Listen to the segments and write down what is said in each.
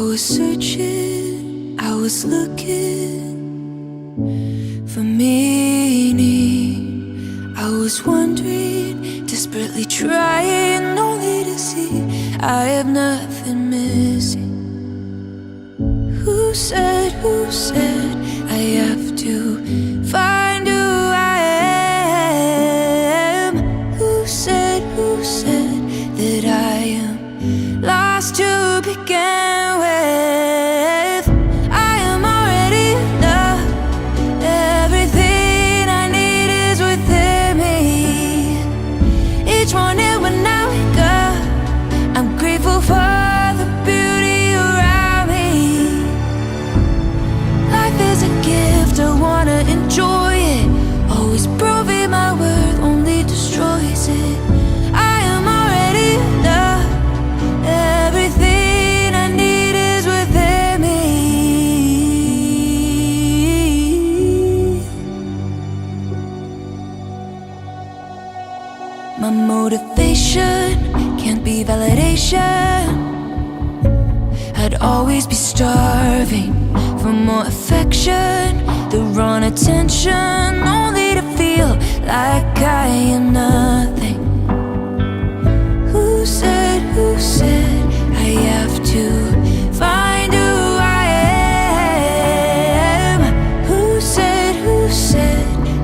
was searching, I was looking for meaning. I was wondering, desperately trying only to see I have nothing missing. Who said I have to find who I am? Who said that I am lost to begin with? I am already enough. Everything I need is within me. Each morning when I wake up, I'm grateful for the beauty around me. Life is a gift, I wanna enjoy it. Always proving my worth only destroys it. I am already enough. Everything I need is within me. My motivation can't be validation. I'd always be starving for more affection, the wrong attention, only to feel like I am nothing. Who said I have to find who I am? Who said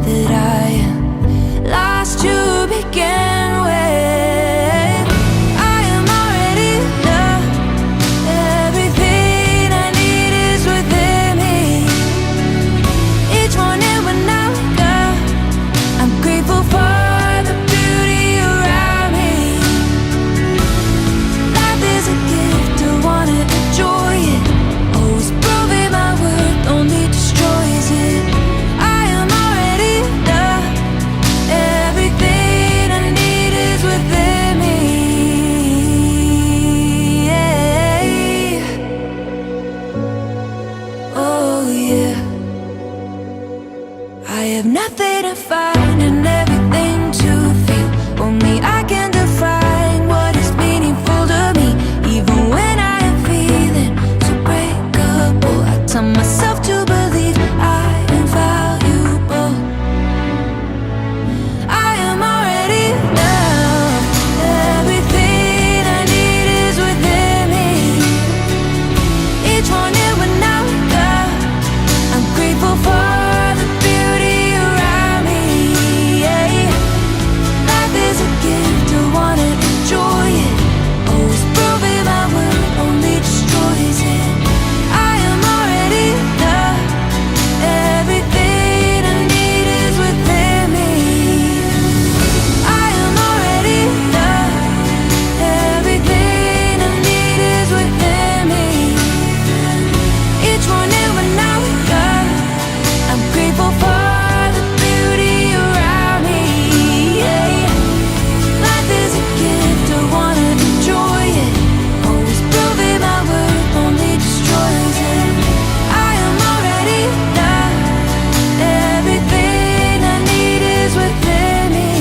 that I am lost to begin with? I am already enough. Everything I need is within me. Each morning when I wake up, I'm grateful for the beauty around me. Life is a gift, I wanna enjoy it. Always proving my worth only destroys it. I am already enough. Everything I need is within me. Oh yeah. I have nothing to find and everything to feel. Only I can define what is meaningful to me. Even when I am feeling so breakable, I tell myself to believe I am valuable. I am already enough. Everything I need is within me. Each morning when I wake up, I'm grateful for the beauty around me. Yeah. Life is a gift, I wanna enjoy it. Always proving my worth only destroys it. I am already enough. Everything I need is within me. I am already enough. Everything I need is within me. Each morning when I wake up, I'm grateful for the beauty around me. Yeah. Life is a gift, I wanna enjoy it. Always proving my worth only destroys it. I am already enough. Everything I need is within me.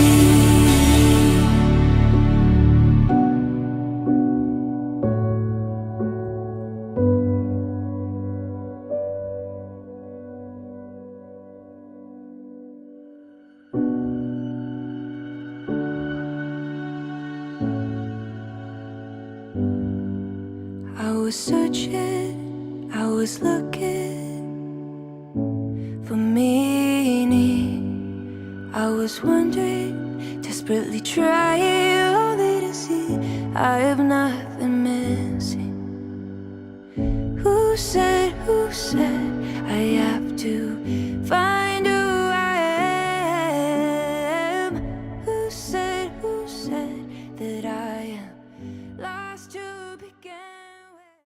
I was searching, I was looking for meaning. I was wondering, desperately trying only to see I have nothing missing. Who said